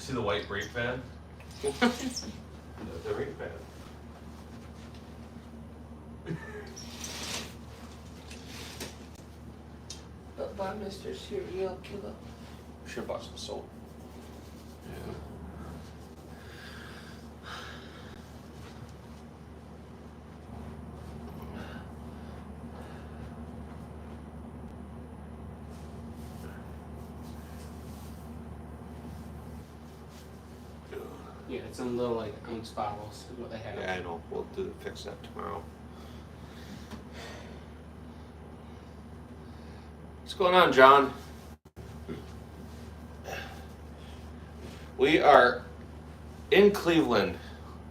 See the white brake pad? What? The brake pad. But by Mr. Serial Killer. Should have bought some soap. Yeah. Yeah, it's in little like ounce bottles is what they have. Yeah, I know. We'll fix that tomorrow. What's going on, John? We are in Cleveland.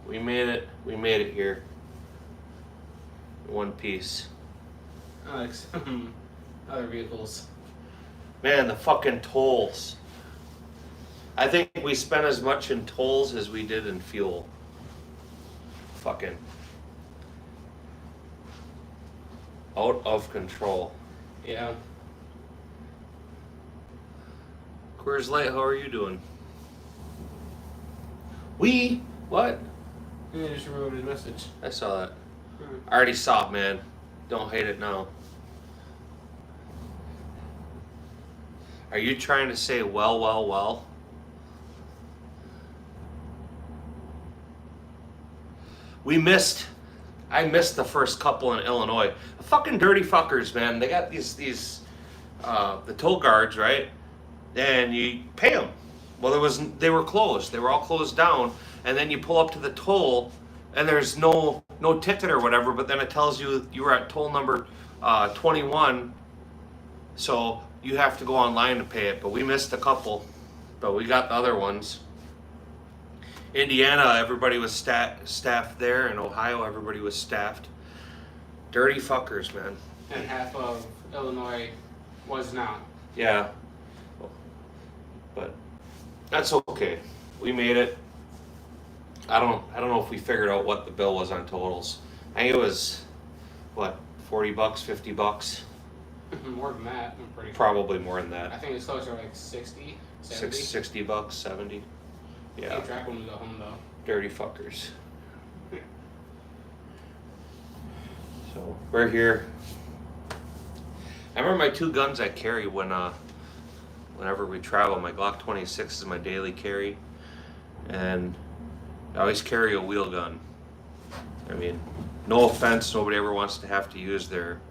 We made it. We made it here. One piece. Alex, other vehicles. Man, the fucking tolls. I think we spent as much in tolls as we did in fuel. Fucking out of control. Yeah. Coors Light, how are you doing? What? Yeah, just wrote his message. I saw that. Hmm. I already saw it, man. Don't hate it now. Are you trying to say well? I missed the first couple in Illinois. The fucking dirty fuckers, man. They got these the toll guards, right? And you pay them. Well, they were closed. They were all closed down. And then you pull up to the toll, and there's no ticket or whatever. But then it tells you were at toll number 21, so you have to go online to pay it. But we missed a couple, but we got the other ones. Indiana, everybody was staffed there. In Ohio, everybody was staffed. Dirty fuckers, man. And half of Illinois was not. Yeah. But that's okay. We made it. I don't know if we figured out what the bill was on totals. I think it was, what, $40, $50? More than that, I'm pretty sure. Probably more than I that. think it's closer to like 60, 70. $60, 70. Yeah. Can't track when we go home though. Dirty fuckers. So we're here. I remember my two guns I carry whenever we travel. My Glock 26 is my daily carry, and I always carry a wheel gun. I mean, no offense, nobody ever wants to have to use their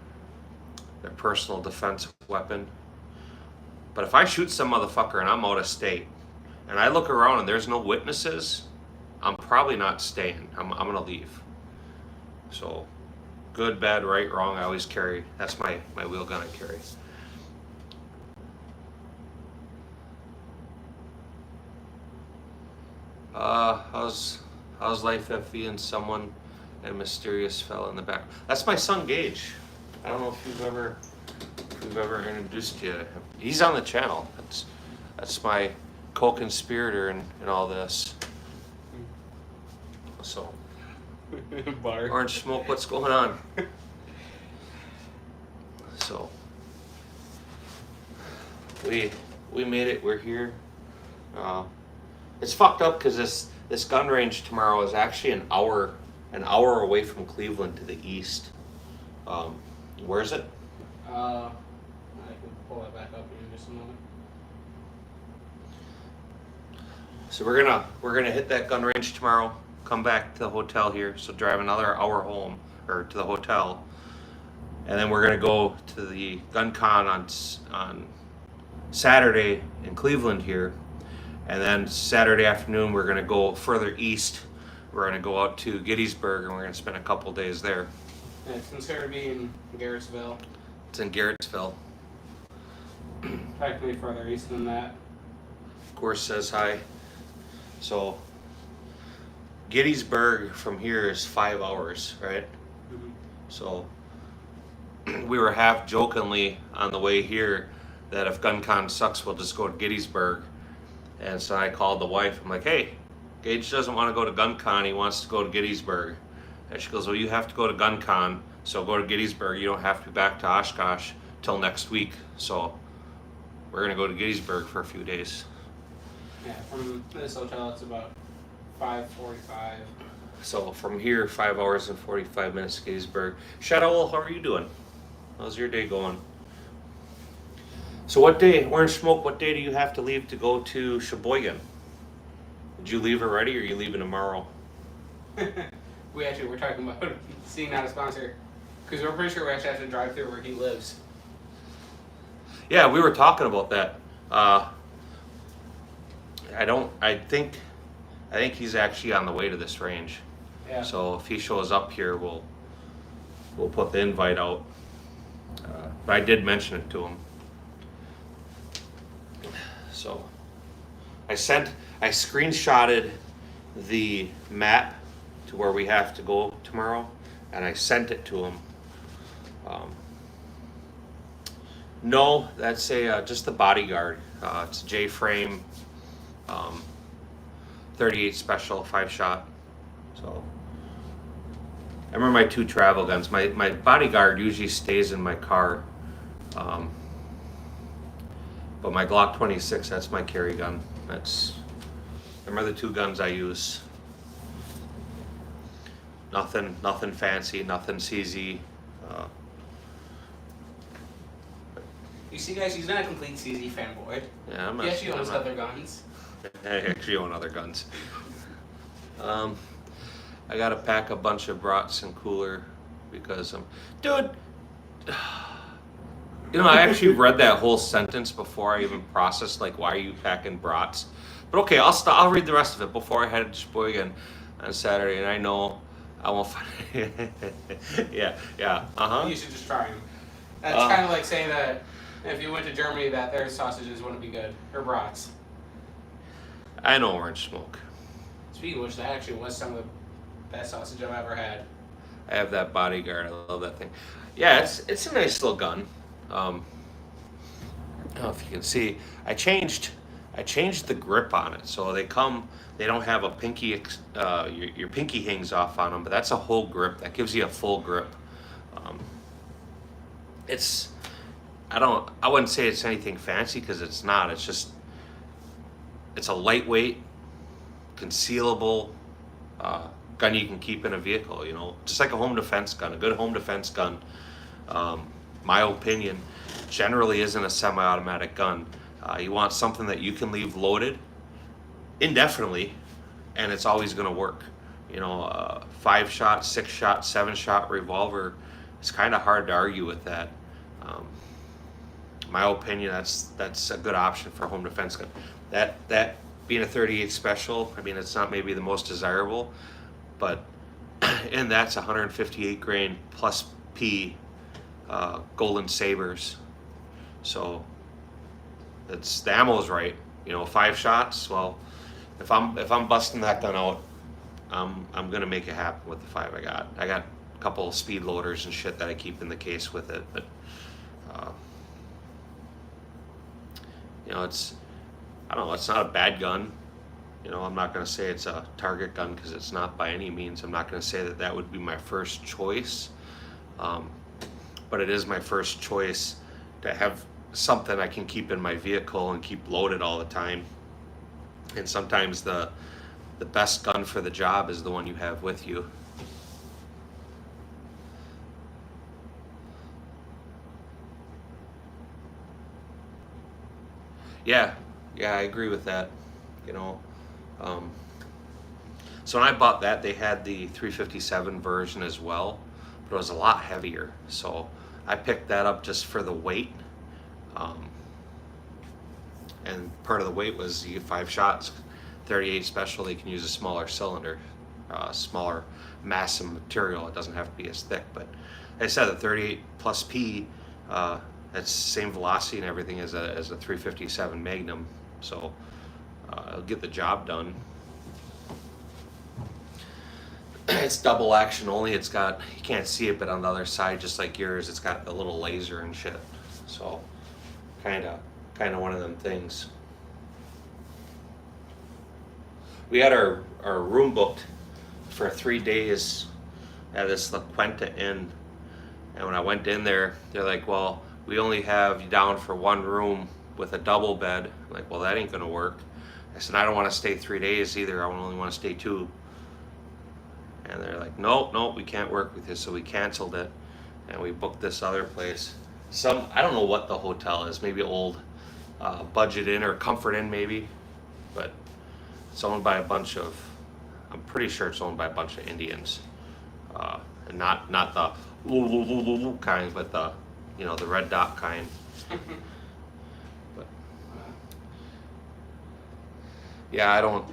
personal defense weapon. But if I shoot some motherfucker and I'm out of state, and I look around and there's no witnesses, I'm probably not staying. I'm gonna leave. So, good, bad, right, wrong, I always carry. That's my wheel gun I carry. How's life FV and someone and mysterious fella in the back? That's my son Gage. I don't know if we've ever introduced you. He's on the channel. That's my co-conspirator in all this. So, Butter. Orange Smoke, what's going on? So, we made it. We're here. It's fucked up because this gun range tomorrow is actually an hour away from Cleveland to the east. Where is it? I can pull that back up here in just a moment. So we're gonna hit that gun range tomorrow. Come back to the hotel here. So drive another hour home or to the hotel, and then we're gonna go to the gun con on Saturday in Cleveland here, and then Saturday afternoon we're gonna go further east. We're gonna go out to Gettysburg and we're gonna spend a couple days there. And it's considered to be in Garrettsville. It's in Garrettsville. Technically further east than that. Of course, says hi. So Gettysburg from here is 5 hours, right? Mm-hmm. So we were half jokingly on the way here that if GunCon sucks, we'll just go to Gettysburg. And so I called the wife. I'm like, hey, Gage doesn't want to go to GunCon. He wants to go to Gettysburg. And she goes, well, you have to go to GunCon, so go to Gettysburg. You don't have to be back to Oshkosh till next week. So we're going to go to Gettysburg for a few days. Yeah, from this hotel it's about 5:45. So from here, 5 hours and 45 minutes to Gettysburg. Shadow, how are you doing? How's your day going? So what day, Orange Smoke, what day do you have to leave to go to Sheboygan? Did you leave already or are you leaving tomorrow? We're talking about seeing out a sponsor. Because we're pretty sure we actually have to drive through where he lives. Yeah, we were talking about that. I think he's actually on the way to this range. Yeah. So if he shows up here, we'll put the invite out. But I did mention it to him. So I screenshotted the map to where we have to go tomorrow, and I sent it to him. No, that's just the bodyguard. It's a J-frame, 38 special 5-shot. So I remember my 2 travel guns. My bodyguard usually stays in my car, but my Glock 26, that's my carry gun. Them are the 2 guns I use. Nothing fancy, nothing CZ. You see, guys, he's not a complete CZ fanboy. Yeah, He actually owns other guns. I actually own other guns. I gotta pack a bunch of brats and cooler because dude. You know, I actually read that whole sentence before I even processed like why are you packing brats. But okay, I'll read the rest of it before I head to Sheboygan on Saturday, and I know I won't find. yeah. You should just try them. That's kind of like saying that if you went to Germany, that their sausages wouldn't be good or brats. I know Orange Smoke. Speaking of which, that actually was some of the best sausage I've ever had. I have that bodyguard. I love that thing. Yeah, it's a nice little gun. I don't know if you can see. I changed the grip on it, so they don't have a pinky. Your pinky hangs off on them, but that's a whole grip. That gives you a full grip. I wouldn't say it's anything fancy because it's not. It's a lightweight, concealable gun you can keep in a vehicle. You know, just like a home defense gun. A good home defense gun, my opinion, generally isn't a semi-automatic gun. You want something that you can leave loaded indefinitely, and it's always going to work. You know, 5-shot, 6-shot, 7-shot revolver. It's kind of hard to argue with that. My opinion, that's a good option for a home defense gun. That being a 38 special, I mean, it's not maybe the most desirable, but and that's 158 grain plus P Golden Sabers. So the ammo's right. You know, 5 shots. Well, if I'm busting that gun out, I'm gonna make it happen with the 5 I got. I got a couple of speed loaders and shit that I keep in the case with it, but you know, I don't know, it's not a bad gun. You know, I'm not going to say it's a target gun because it's not by any means. I'm not going to say that would be my first choice. But it is my first choice to have something I can keep in my vehicle and keep loaded all the time. And sometimes the best gun for the job is the one you have with you. Yeah, I agree with that. You know, so when I bought that, they had the 357 version as well, but it was a lot heavier. So I picked that up just for the weight, and part of the weight was you get 5 shots. 38 special, they can use a smaller cylinder, smaller mass of material. It doesn't have to be as thick, but like I said, the 38 plus P. That's same velocity and everything as a 357 Magnum, so it'll get the job done. It's double action only. It's got, you can't see it, but on the other side, just like yours, it's got a little laser and shit. So kind of one of them things. We had our room booked for 3 days at this La Quinta Inn, and when I went in there, they're like, well, we only have you down for 1 room with a double bed. I'm like, well, that ain't gonna work. I said, I don't want to stay 3 days either. I only want to stay 2. And they're like, nope, we can't work with you. So we canceled it, and we booked this other place. I don't know what the hotel is. Maybe old Budget Inn or Comfort Inn, maybe. But it's owned by a bunch of. I'm pretty sure it's owned by a bunch of Indians, and not the kind, but the the red dot kind. But yeah, I don't.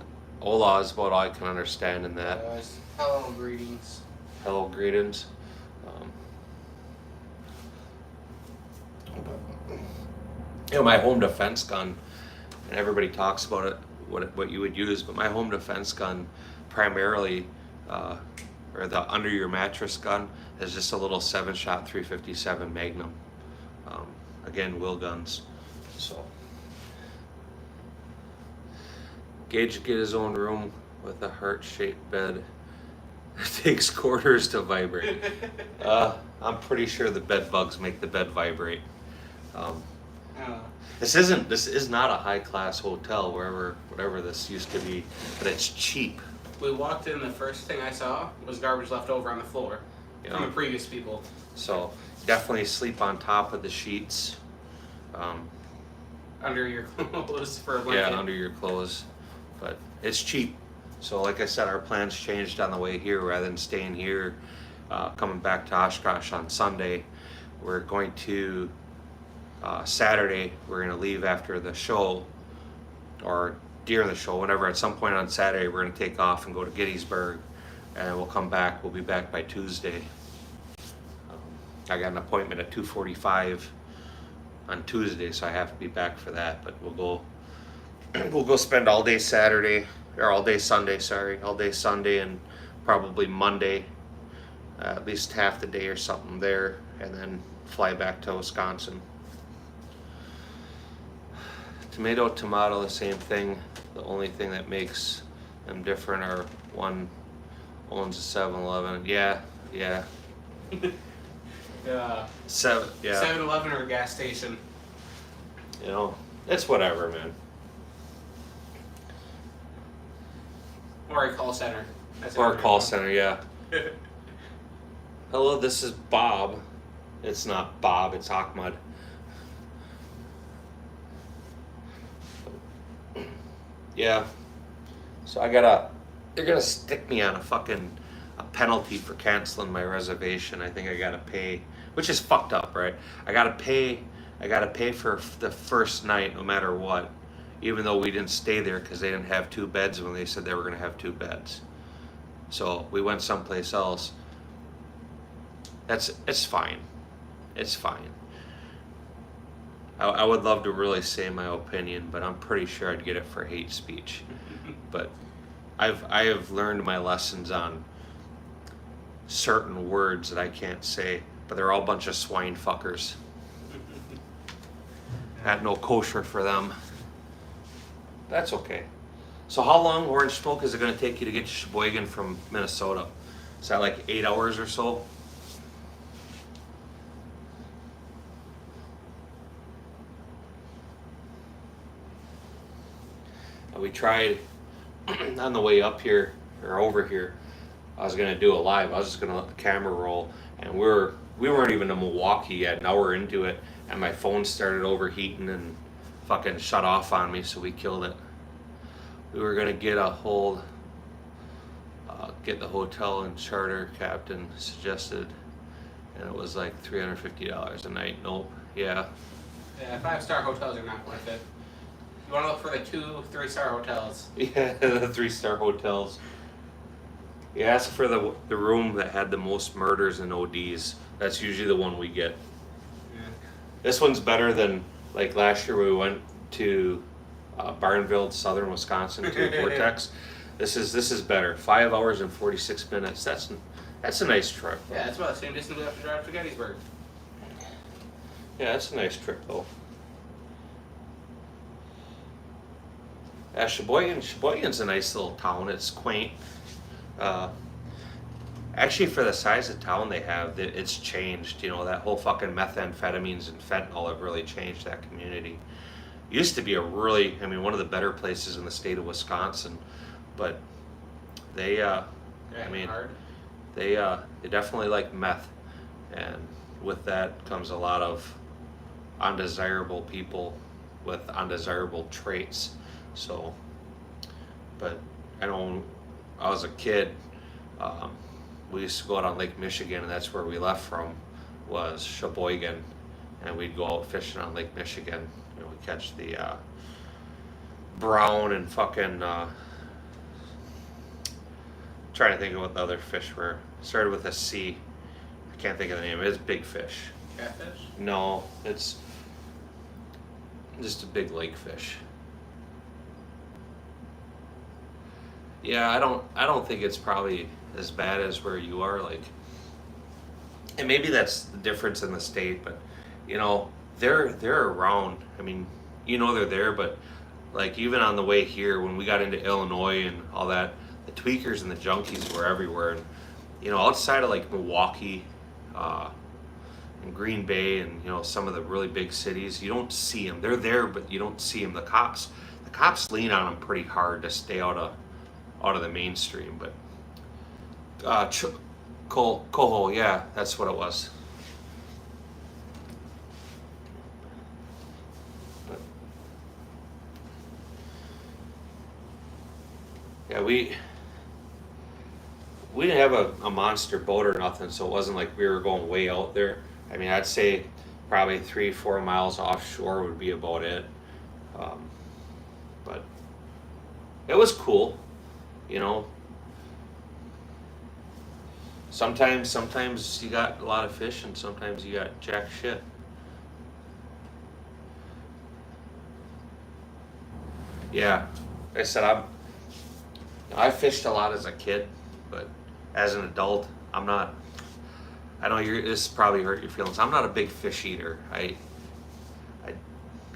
Hola is about all I can understand in that. Hello, greetings. Hello, greetings. My home defense gun, and everybody talks about it, what you would use, but my home defense gun primarily, or the under your mattress gun, is just a little 7-shot 357 Magnum. Again, Will guns. So Gage get his own room with a heart-shaped bed. It takes quarters to vibrate. I'm pretty sure the bed bugs make the bed vibrate. This is not a high-class hotel, whatever this used to be, but it's cheap. We walked in, the first thing I saw was garbage left over on the floor from the previous people. So definitely sleep on top of the sheets. Under your clothes for a blanket. Yeah, under your clothes. But it's cheap. So like I said, our plans changed on the way here. Rather than staying here, coming back to Oshkosh on Sunday, we're going to Saturday, we're going to leave after the show, or during the show, whenever. At some point on Saturday, we're going to take off and go to Gettysburg, and we'll come back. We'll be back by Tuesday. I got an appointment at 2:45 on Tuesday, so I have to be back for that. But we'll go spend all day Saturday, or all day Sunday, and probably Monday, at least half the day or something there, and then fly back to Wisconsin. Tomato, the same thing. The only thing that makes them different are one owns a 7-Eleven. Yeah. Yeah. 7-Eleven or a gas station. It's whatever, man. Or a call center. Or a call center, yeah. Hello, this is Bob. It's not Bob, it's Ahmad. Yeah. So they're gonna stick me on a penalty for canceling my reservation. I think I gotta pay, which is fucked up, right? I gotta pay for the first night no matter what, even though we didn't stay there because they didn't have 2 beds when they said they were gonna have 2 beds. So we went someplace else. It's fine. It's fine. I would love to really say my opinion, but I'm pretty sure I'd get it for hate speech. But I have learned my lessons on certain words that I can't say, but they're all a bunch of swine fuckers. Had no kosher for them. That's okay. So how long, Orange Smoke, is it going to take you to get to Sheboygan from Minnesota? Is that like 8 hours or so? We tried on the way up here, or over here, I was going to do a live. I was just going to let the camera roll, and we weren't even in Milwaukee yet. Now we're into it, and my phone started overheating and fucking shut off on me, so we killed it. We were going to get the hotel and charter captain suggested, and it was like $350 a night. Nope. Yeah. Yeah, 5-star hotels are not worth it. You want to look for the 2-3-star hotels. Yeah, the 3-star hotels. You ask for the room that had the most murders and ODs. That's usually the one we get. Yeah. This one's better than, like last year we went to Barnville, southern Wisconsin, to Vortex. This is better. 5 hours and 46 minutes. That's a nice trip. Yeah, it's about the same distance we have to drive to Gettysburg. Yeah, that's a nice trip though. Sheboygan's a nice little town. It's quaint. Actually, for the size of town they have, it's changed. That whole fucking methamphetamines and fentanyl have really changed that community. used to be a really, I mean, one of the better places in the state of Wisconsin, but they, I mean, hard. they definitely like meth, and with that comes a lot of undesirable people with undesirable traits. So, but I know when I was a kid, we used to go out on Lake Michigan, and that's where we left from, was Sheboygan, and we'd go out fishing on Lake Michigan. You know, we catch the brown and fucking trying to think of what the other fish were. Started with a C. I can't think of the name. It's big fish. Catfish? No, it's just a big lake fish. Yeah, I don't think it's probably as bad as where you are, like, and maybe that's the difference in the state, but you know, they're around. I mean, you know they're there, but like even on the way here when we got into Illinois and all that, the tweakers and the junkies were everywhere. And you know, outside of like Milwaukee, and Green Bay, and you know some of the really big cities, you don't see them. They're there, but you don't see them. The cops lean on them pretty hard to stay out of the mainstream. But Coho, yeah, that's what it was. But, yeah, we didn't have a monster boat or nothing, so it wasn't like we were going way out there. I mean, I'd say probably 3-4 miles offshore would be about it. But it was cool, you know. Sometimes you got a lot of fish, and sometimes you got jack shit. Yeah, like I said, I fished a lot as a kid, but as an adult, I'm not. I know this probably hurt your feelings. I'm not a big fish eater. I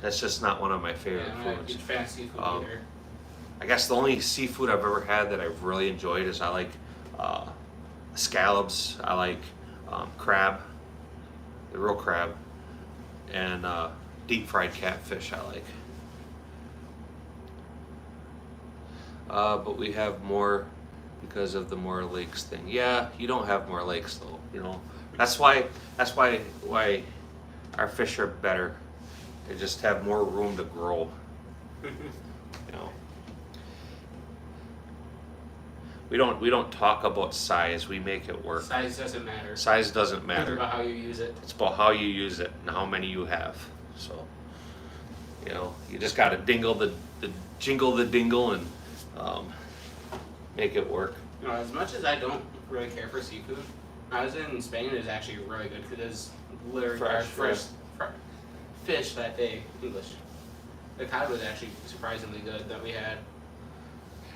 that's just not one of my favorite I'm not a foods. huge fan of seafood either. I guess the only seafood I've ever had that I've really enjoyed is I like scallops. I like crab, the real crab, and deep fried catfish I like. But we have more because of the more lakes thing. Yeah, you don't have more lakes though. You know, that's why our fish are better. They just have more room to grow. You know, we don't talk about size. We make it work. Size doesn't matter. Size doesn't It's matter. about how you use it. It's about how you use it and how many you have. So, you know, you just got to jingle the dingle and make it work. You know, as much as I don't really care for seafood, when I was in Spain, it was actually really good because it was literally fresh fish that day. English. The cod was actually surprisingly good that we had.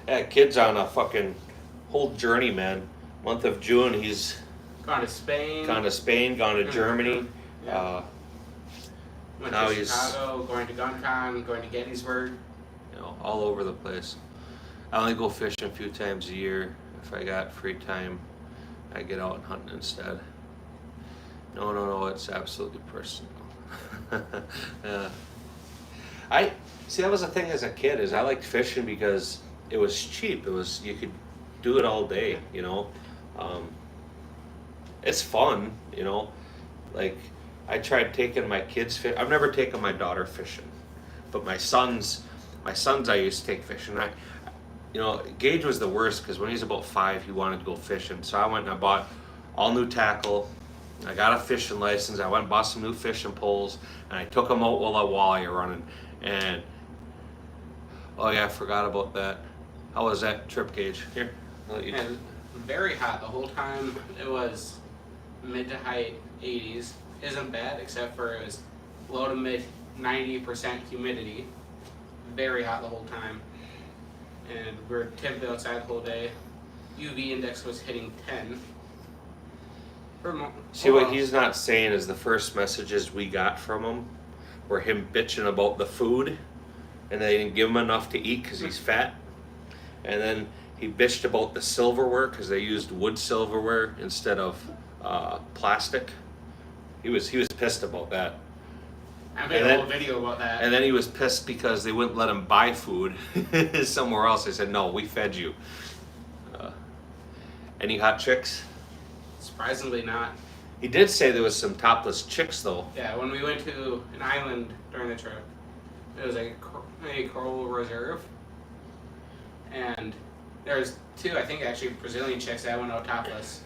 Yeah, kid's on a fucking whole journey, man. Month of June, he's Gone to Spain. gone to Spain, gone to Germany. Yeah. Went now to he's- Chicago, going to GunCon, going to Gettysburg. You know, all over the place. I only go fishing a few times a year. If I got free time, I get out and hunt instead. No, it's absolutely personal. I see, that was the thing as a kid, is I liked fishing because it was cheap. You could do it all day, you know. It's fun, you know. Like, I tried taking my kids I've never taken my daughter fishing, but my sons I used to take fishing. You know, Gage was the worst because when he was about 5, he wanted to go fishing. So I went and I bought all new tackle. I got a fishing license. I went and bought some new fishing poles, and I took them out while I walleye running. And oh yeah, I forgot about that. How was that trip, Gage? Here, I'll let you. And very hot the whole time. It was mid to high 80s. Isn't bad, except for it was low to mid 90% humidity. Very hot the whole time. And we were typically outside the whole day. UV index was hitting 10. See, what he's not saying is the first messages we got from him were him bitching about the food, and they didn't give him enough to eat because he's fat. And then he bitched about the silverware because they used wood silverware instead of plastic. He was pissed about that. I made a whole video about that. And then he was pissed because they wouldn't let him buy food somewhere else. They said, no, we fed you. Any hot chicks? Surprisingly not. He did say there was some topless chicks, though. Yeah, when we went to an island during the trip, it was a coral reserve. And there was 2, I think, actually Brazilian chicks that went out topless.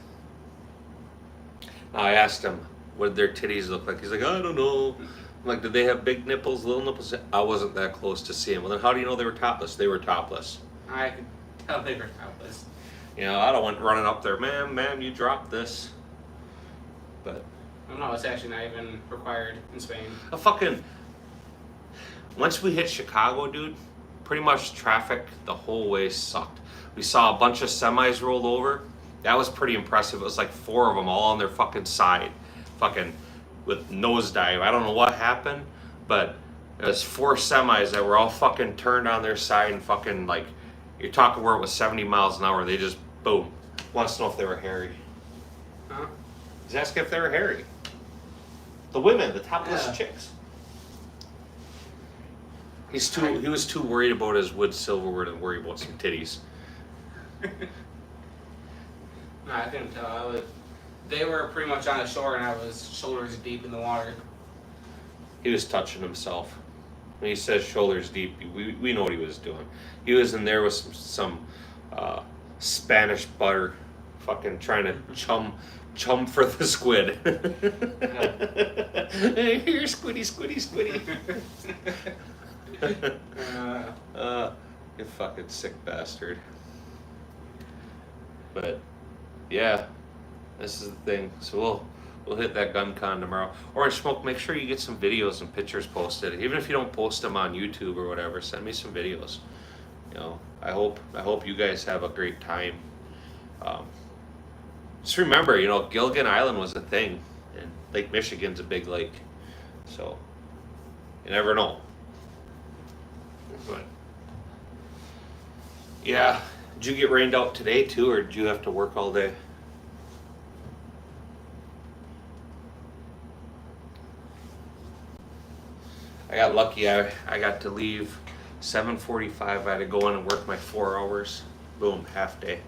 I asked him, what did their titties look like? He's like, I don't know. I'm like, did they have big nipples, little nipples? I wasn't that close to seeing. Well, then how do you know they were topless? They were topless. I could tell they were topless. You know, I don't want running up there, ma'am, you dropped this. But Oh no, it's actually not even required in Spain. Once we hit Chicago, dude, pretty much traffic the whole way sucked. We saw a bunch of semis rolled over. That was pretty impressive. It was like 4 of them all on their fucking side, with nosedive. I don't know what happened, but it was 4 semis that were all fucking turned on their side and fucking like, you're talking where it was 70 miles an hour. They just boom. Wants to know if they were hairy. Huh? He's asking if they were hairy. The women, the topless Yeah. chicks. He was too worried about his wood silverware than worried about some titties. No, I couldn't tell. They were pretty much on the shore, and I was shoulders deep in the water. He was touching himself. When he says shoulders deep, we know what he was doing. He was in there with some Spanish butter, fucking trying to chum for the squid. Here, squiddy. You fucking sick bastard. But yeah, this is the thing. So we'll hit that gun con tomorrow. Orange Smoke, make sure you get some videos and pictures posted. Even if you don't post them on YouTube or whatever, send me some videos. You know, I hope you guys have a great time. Just remember, you know, Gilligan Island was a thing, and Lake Michigan's a big lake, so you never know. But yeah, did you get rained out today too, or did you have to work all day? I got lucky. I got to leave 7:45. I had to go in and work my 4 hours. Boom, half day.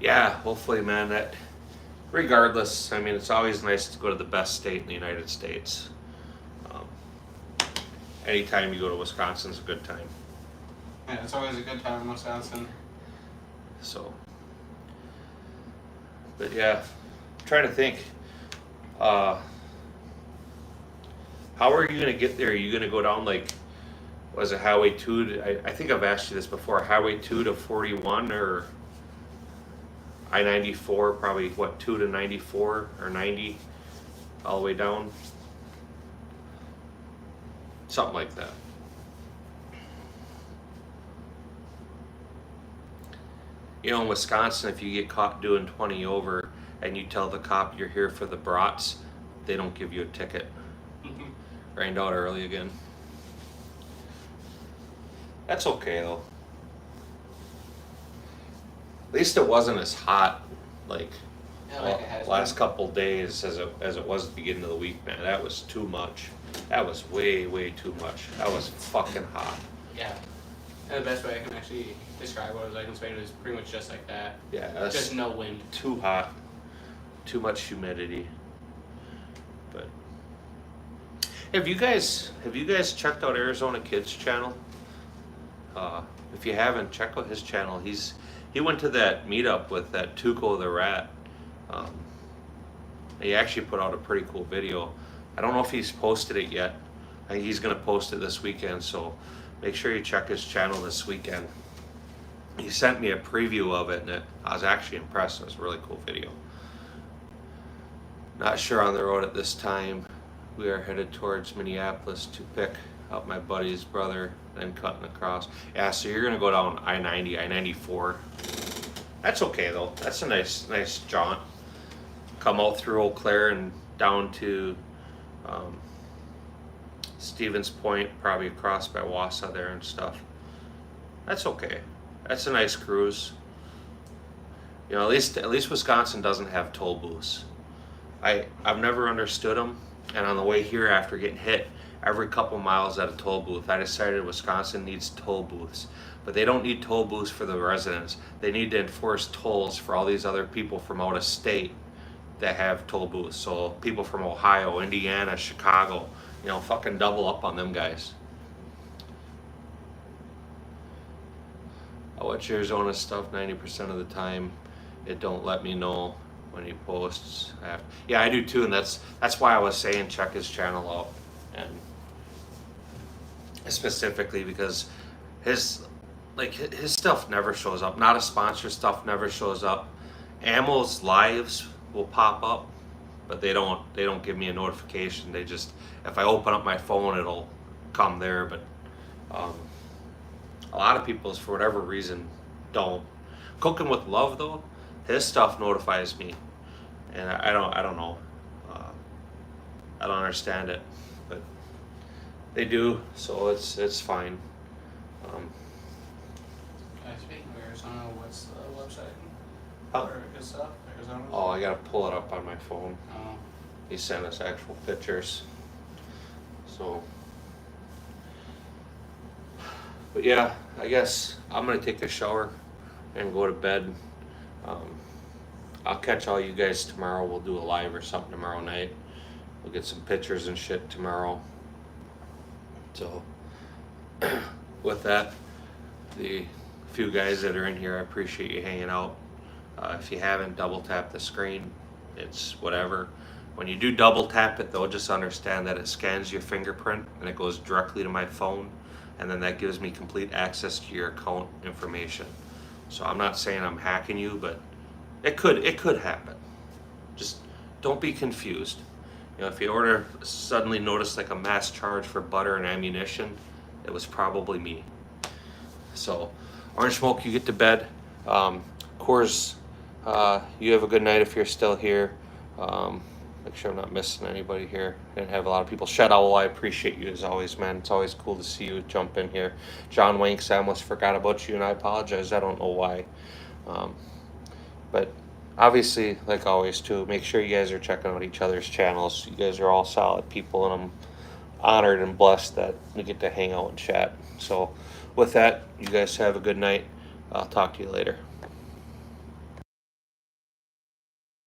Yeah, hopefully, man, that regardless, I mean, it's always nice to go to the best state in the United States. Anytime you go to Wisconsin's a good time. Yeah, it's always a good time in Wisconsin. So, but yeah, I'm trying to think. How are you gonna get there? Are you gonna go down like, was it Highway 2 to, I think I've asked you this before, Highway 2 to 41 or I-94, probably what, 2 to 94 or 90 all the way down? Something like that. You know, in Wisconsin, if you get caught doing 20 over and you tell the cop you're here for the brats, they don't give you a ticket. Rained out early again. That's okay though. At least it wasn't as hot like, Yeah, like it has last been. couple days as it was at the beginning of the week, man. That was too much. That was way too much. That was fucking hot. Yeah. And the best way I can actually describe what it was like in Spain was pretty much just like that. Yeah, that's Just no wind. too hot. Too much humidity. But have you guys checked out Arizona Kids channel? If you haven't, check out his channel. He went to that meetup with that Tuco the rat. He actually put out a pretty cool video. I don't know if he's posted it yet. I think he's gonna post it this weekend, so make sure you check his channel this weekend. He sent me a preview of it, and I was actually impressed. It was a really cool video. Not sure on the road at this time. We are headed towards Minneapolis to pick up my buddy's brother, then cutting across. Yeah, so you're gonna go down I-90, I-94. That's okay though. That's a nice jaunt. Come out through Eau Claire and down to Stevens Point, probably across by Wausau there and stuff. That's okay. That's a nice cruise. You know, at least Wisconsin doesn't have toll booths. I've never understood them, and on the way here after getting hit every couple miles at a toll booth, I decided Wisconsin needs toll booths. But they don't need toll booths for the residents. They need to enforce tolls for all these other people from out of state that have toll booths. So people from Ohio, Indiana, Chicago, you know, fucking double up on them guys. I watch Arizona stuff 90% of the time. It don't let me know when he posts. Yeah, I do too, and that's why I was saying check his channel out, and specifically because his stuff never shows up. Not a sponsor stuff never shows up. Ammo's lives will pop up, but they don't give me a notification. They just, if I open up my phone, it'll come there. But a lot of people's, for whatever reason, don't. Cooking with Love though, his stuff notifies me, and I don't know. I don't understand it, but they do, so it's fine. Speaking of Arizona, what's the website Huh? for good stuff? Arizona? Oh, I gotta pull it up on my phone. Oh. He sent us actual pictures. So, but yeah, I guess I'm gonna take a shower and go to bed. I'll catch all you guys tomorrow. We'll do a live or something tomorrow night. We'll get some pictures and shit tomorrow. So, with that, the few guys that are in here, I appreciate you hanging out. If you haven't, double tap the screen. It's whatever. When you do double tap it though, just understand that it scans your fingerprint and it goes directly to my phone, and then that gives me complete access to your account information. So I'm not saying I'm hacking you, but it could happen. Just don't be confused. You know, if you suddenly notice like a mass charge for butter and ammunition, it was probably me. So, Orange Smoke, you get to bed. Coors, you have a good night if you're still here. Make sure I'm not missing anybody here. Didn't have a lot of people. Shed Owl, I appreciate you as always, man. It's always cool to see you jump in here. John Wanks, I almost forgot about you, and I apologize. I don't know why. But obviously, like always, too, make sure you guys are checking out each other's channels. You guys are all solid people, and I'm honored and blessed that we get to hang out and chat. So with that, you guys have a good night. I'll talk to you later.